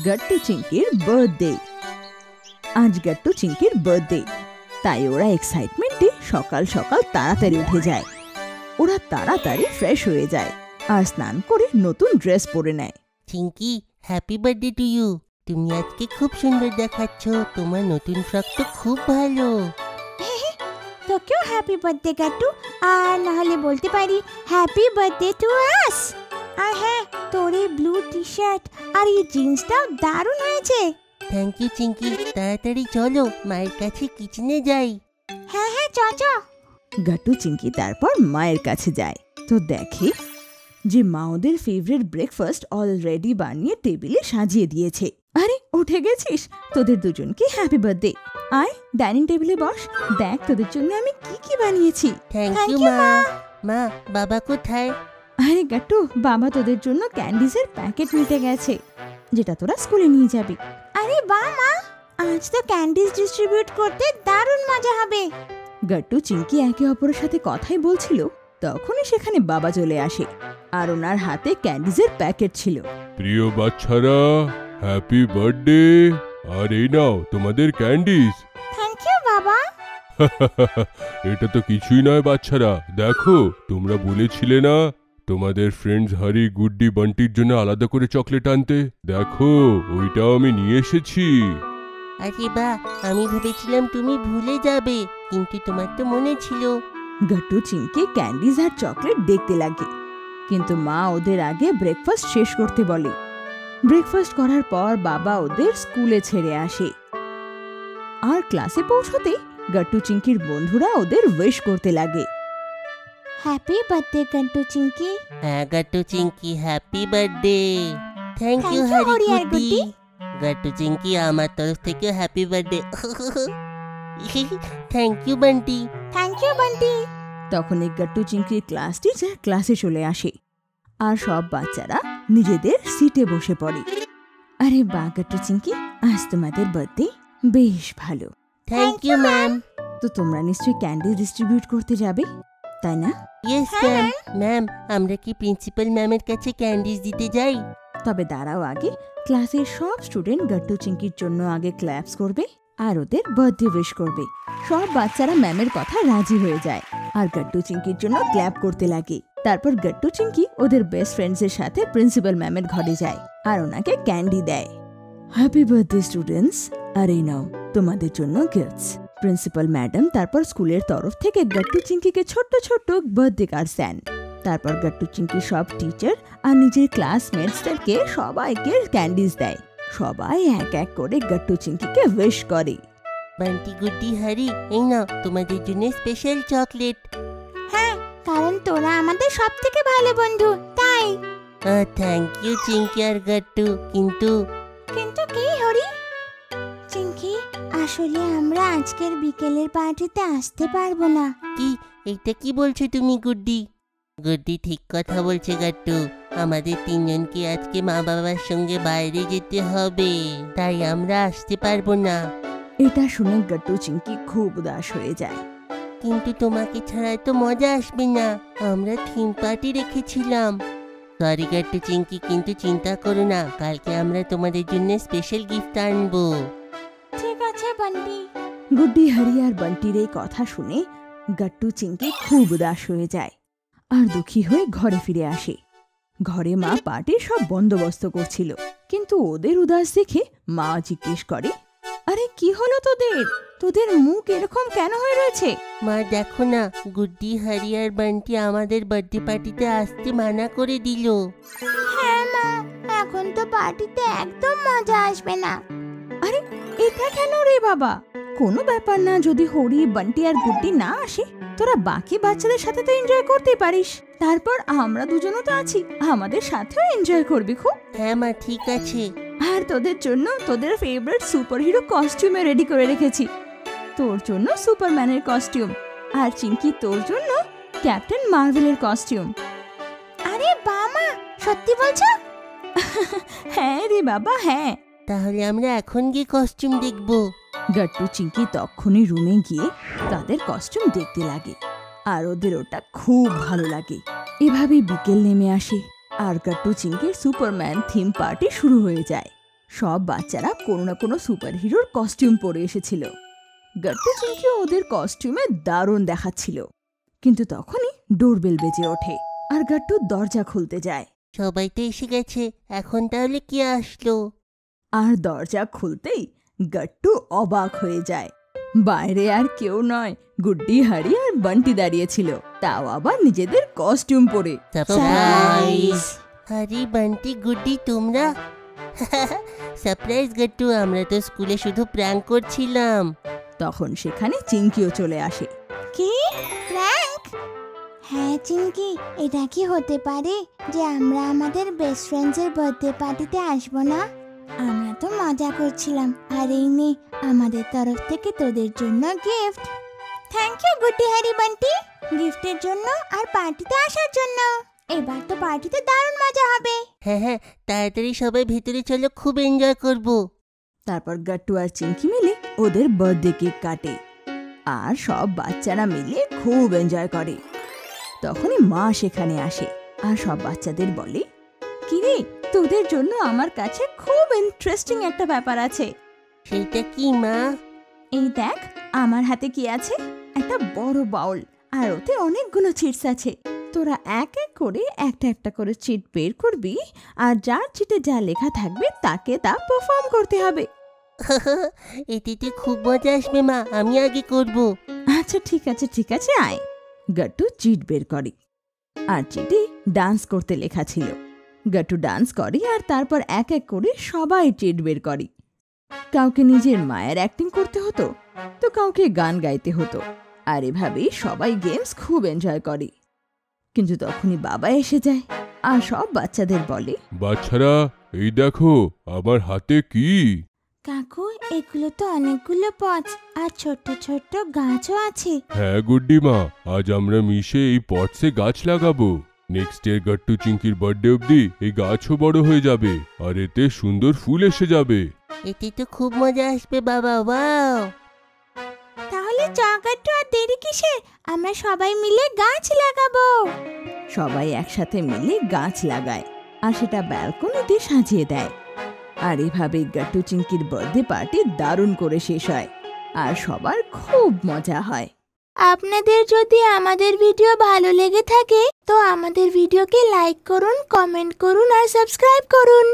Gattu চিংকির birthday. আজ Gattu চিংকির birthday, তাই ওরা এক্সাইটমেন্টে সকাল সকাল তাড়াতাড়ি উঠে যায়। ওরা তাড়াতাড়ি ফ্রেশ হয়ে যায় আর স্নান করে নতুন ড্রেস পরে নেয়। Chinki, happy birthday to you. তুমি আজকে খুব সুন্দর দেখাচ্ছ, তোমার নতুন ফ্রক তো খুব ভালো। তোকেও হ্যাপি বার্থডে গাট্টু, আর না হলে বলতে পারি হ্যাপি বার্থডে টু আস। আর হ্যাঁ, তোর এই ব্লু টি শার্ট আর এই জিন্সটাও দারুণ হয়েছে। থ্যাংক ইউ চিংকি, তাড়াতাড়ি চলো মায়ের কাছে কিচেনে যাই। হ্যাঁ হ্যাঁ, চ। গাট্টু চিংকি তারপর মায়ের কাছে যায়, তো দেখে যে মা ওদের ফেভারিট ব্রেকফাস্ট অলরেডি বানিয়ে টেবিলে সাজিয়ে দিয়েছে। আরে উঠে গেছিস, তোদের দুজনকে হ্যাপি বার্থডে। আয় ডাইনিং টেবিলে বস, দেখ তোদের জন্য আমি কি কি বানিয়েছি। থ্যাংক ইউ মা। মা, বাবা কোথায়? আরে গাট্টু, বাবা তোদের জন্য ক্যান্ডিজের প্যাকেট নিতে গেছে, যেটা তোরা স্কুলে নিয়ে যাবি। আরে বাহ মা, আজ তো ক্যান্ডিজ ডিস্ট্রিবিউট করতে দারুণ মজা হবে। গাট্টু চিংকি একে অপরের সাথে কথাই বলছিল, তখনই সেখানে বাবা চলে আসে আর ওনার হাতে ক্যান্ডিজের প্যাকেট ছিল। প্রিয় বাচ্চারা, হ্যাপি বার্থডে। আর এই নাও তোমাদের ক্যান্ডিজ। থ্যাংক ইউ বাবা। এটা তো কিছুই নয় বাচ্চারা, দেখো তোমরা বলেছিলে না তোমাদের ফ্রেন্ডস হারি, গুড্ডি, বান্টির জন্য আলাদা করে চকলেট আনতে। দেখো ওইটাও আমি নিয়ে এসেছি। আরে বাহ, আমি ভেবেছিলাম তুমি ভুলে যাবে, কিন্তু তোমার তো মনে ছিল। গাট্টু চিংকি ক্যান্ডিজ আর চকলেট দেখতে লাগে, কিন্তু মা ওদের আগে ব্রেকফাস্ট শেষ করতে বলে। ব্রেকফাস্ট করার পর বাবা ওদের স্কুলে ছেড়ে আসে, আর ক্লাসে পৌঁছতে গাট্টু চিংকির বন্ধুরা ওদের উইশ করতে লাগে। Happy birthday Gattu Chinki. হ্যাঁ Gattu Chinki, happy birthday. Thank you Harry আর গুড্ডি। গাট্টু চিংকি, আমার তরফ থেকে happy birthday. Thank you Bunty. Thank you Bunty. তখন এই গাট্টু চিংকির ক্লাস টিচার ক্লাসে চলে আসে, আর সব বাচ্চারা নিজেদের সিটে বসে পড়ে। আরে বাহ গাট্টু চিংকি, আজ তোমাদের বার্থডে, বেশ ভালো। Thank you ma'am. তো তোমরা নিশ্চয়ই ক্যান্ডেল ডিস্ট্রিবিউট করতে যাবে, তাই না? Yes ma'am. ম্যাম, আমরা কি প্রিন্সিপাল ম্যামের কাছে ক্যান্ডিজ দিতে যাই? তবে দাঁড়াও, আগে ক্লাসের সব স্টুডেন্ট গাট্টু চিংকির জন্য আগে ক্ল্যাপস করবে আর ওদের বার্থডে উইশ করবে। সব বাচ্চারা ম্যামের কথা রাজি হয়ে যায় আর গাট্টু চিংকির জন্য ক্ল্যাপ করতে লাগে। তারপর গাট্টু চিংকি ওদের বেস্ট ফ্রেন্ডসের সাথে প্রিন্সিপাল ম্যামের ঘরে যায় আর ওনাকে ক্যান্ডি দেয়। হ্যাপি বার্থডে স্টুডেন্টস, আর এই নাও তোমাদের জন্য গিফটস। প্রিন্সিপাল ম্যাডাম তারপর স্কুলের তরফ থেকে গাট্টু চিংকিকে ছোট্ট ছোট্ট বার্থডে কার্ডস দেন। তারপর গাট্টু চিংকি সব টিচার আর নিজের ক্লাসমেটসদেরকে সবাইকে ক্যান্ডিজ দেয়। সবাই এক এক করে গাট্টু চিংকিকে উইশ করে। বান্টি, গুড্ডি, হারি, এই নাও তোমাদের জন্য স্পেশাল চকলেট। হ্যাঁ, কারণ তোরা আমাদের সব থেকে ভালো বন্ধু, তাই। থ্যাংক ইউ চিংকি আর গাট্টু। কিন্তু কি হরি? চিংকি, আসলে আমরা আজকের বিকেলের পার্টিতে আসতে পারবো না। কি, এটা কি বলছো তুমি গুড্ডি? গুড্ডি ঠিক কথা বলছে গাট্টু, আমাদের তিনজনকে আজকে মা বাবার সঙ্গে বাইরে যেতে হবে, তাই আমরা আসতে পারবো না। এটা শুনে গাট্টু চিংকি খুব উদাস হয়ে যায়। কিন্তু তোমাকে ছাড়া তো মজা আসবে না, আমরা থিম পার্টি রেখেছিলাম। সরি গাট্টু চিংকি, কিন্তু চিন্তা করো না, কালকে আমরা তোমাদের জন্য স্পেশাল গিফট আনবো। ঠিক আছে বান্টি। গুড্ডি, হারি আর বান্টির এই কথা শুনে গাট্টু চিংকি খুব উদাস হয়ে যায় আর দুঃখী হয়ে ঘরে ফিরে আসে। ঘরে মা পার্টির সব বন্দোবস্ত করছিল, কিন্তু ওদের উদাস দেখে মা জিজ্ঞেস করে, আরে কি হলো তোদের? তোদের মুখ এরকম কেন হয়ে রয়েছে? মা দেখো না, গুড্ডি, হারি আর বান্টি আমাদের বার্থডে পার্টিতে আসতে মানা করে দিল। হ্যাঁ মা, এখন তো পার্টিতে একদম মজা আসবে না। আরে এটা কেন রে বাবা? কোনো ব্যাপার না, যদি হরি, বান্টি আর গুড্ডি না আসে, তোরা বাকি বাচ্চাদের সাথে তো এনজয় করতে পারিস। তারপর আমরা দুজনও তো আছি, আমাদের সাথেও এনজয় করবি খুব। হ্যাঁ মা, ঠিক আছে। আর তোদের জন্য তোদের ফেভারিট সুপারহিরো কস্টিউমে রেডি করে রেখেছি। তোর জন্য সুপারম্যানের কস্টিউম, আর চিংকি তোর জন্য ক্যাপ্টেন মার্ভেলের কস্টিউম। আরে বাহ মা, সত্যি বলছো? হ্যাঁ রে বাবা, হ্যাঁ। তাহলে আমরা এখন গিয়ে কস্টিউম দেখবো। গাট্টু চিংকি তখনই রুমে গিয়ে তাদের কস্টিউম দেখতে লাগে, আর ওদের ওটা খুব ভালো লাগে। এভাবে বিকেল নেমে আসে আর গাট্টু চিংকির সুপারম্যান থিম পার্টি শুরু হয়ে যায়। সব বাচ্চারা কোনো না কোনো সুপার হিরোর কস্টিউম পরে এসেছিল। গাট্টু চিংকি ওদের কস্টিউমে দারুণ দেখাচ্ছিল। কিন্তু তখনই ডোরবেল বেজে ওঠে আর গাট্টু দরজা খুলতে যায়। সবাই তো এসে গেছে, এখন তাহলে কি আসলো? আর দরজা খুলতেই গাট্টু অবাক হয়ে যায়। বাইরে আর কেউ নয়, গুড্ডি, হারি আর বান্টি দাঁড়িয়েছিল, তাও আবার নিজেদের কস্টিউম পরে। সারপ্রাইজ! হারি, বান্টি, গুড্ডি, তোমরা? সারপ্রাইজ গাট্টু, আমরা তো স্কুলে শুধু প্র্যাঙ্ক করছিলাম। তখন সেখানে চিংকিও চলে আসে। কি প্র্যাঙ্ক? হ্যাঁ চিঙ্কি, এটা কি হতে পারে যে আমরা আমাদের বেস্ট ফ্রেন্ডসের বার্থডে পার্টিতে আসবো না? আমরা তো মজা করছিলাম, আর এই নে আমাদের তরফ থেকে তোদের জন্য gift. Thank you Guddi, Harry, Bunty, গিফটের জন্য আর পার্টিতে আসার জন্য। এবার তো পার্টিতে দারুণ মজা হবে। হ্যাঁ, তাড়াতাড়ি সবাই ভেতরে চলো, খুব এনজয় করব। তারপর গাট্টু আর চিংকি মিলে ওদের বার্থডে কেক কাটে আর সব বাচ্চারা মিলে খুব এনজয় করে। তখনই মা সেখানে আসে আর সব বাচ্চাদের বলে, কিরে, তোদের জন্য আমার কাছে খুব ইন্টারেস্টিং একটা ব্যাপার আছে। সেটা কি মা? এই দেখ, আমার হাতে কি আছে, একটা বড় বাউল, আর ওতে অনেকগুলো চিটস আছে। তোরা এক এক করে একটা করে চিট বের করবি, আর যার চিটে যা লেখা থাকবে তাকে তা পারফর্ম করতে হবে। এটিতে খুব মজা আসবে মা, আমি আগে করব। আচ্ছা ঠিক আছে, আয়। গাট্টু চিট বের করে আর চিটে ডান্স করতে লেখা ছিল। গাট্টু ডান্স করে আর তারপর এক এক করে সবাই চিট বের করে। কাউকে নিজের মায়ের অ্যাক্টিং করতে হতো, তো কাউকে গান গাইতে হতো, আর এভাবেই সবাই গেমস খুব এনজয় করে। কিন্তু তখনই বাবা এসে যায় আর সব বাচ্চাদের বলে, বাচ্চারা, এই দেখো আমার হাতে কি। কাকু, এগুলো তো অনেকগুলো পথ আর ছোট্ট ছোট্ট গাছও আছে। হ্যাঁ গুড্ডি মা, আজ আমরা মিশে এই পটসে গাছ লাগাবো। নেক্সট ইয়ার গাট্টু চিংকির বার্থডে অবধি এই গাছও বড় হয়ে যাবে আর এতে সুন্দর ফুল এসে যাবে। এতে তো খুব মজা আসবে বাবা, ওয়াও! তাহলে গাট্টু, আর দেরি কিসের? আমরা সবাই মিলে গাছ লাগাবো। সবাই একসাথে মিলে গাছ লাগায় আর সেটা ব্যালকনিতে সাজিয়ে দেয়। আর এভাবে গাট্টু চিংকির বার্থডে পার্টি দারুণ করে শেষ হয় আর সবার খুব মজা হয়। আপনাদের যদি আমাদের ভিডিও ভালো লেগে থাকে তো আমাদের ভিডিওকে লাইক করুন, কমেন্ট করুন আর সাবস্ক্রাইব করুন।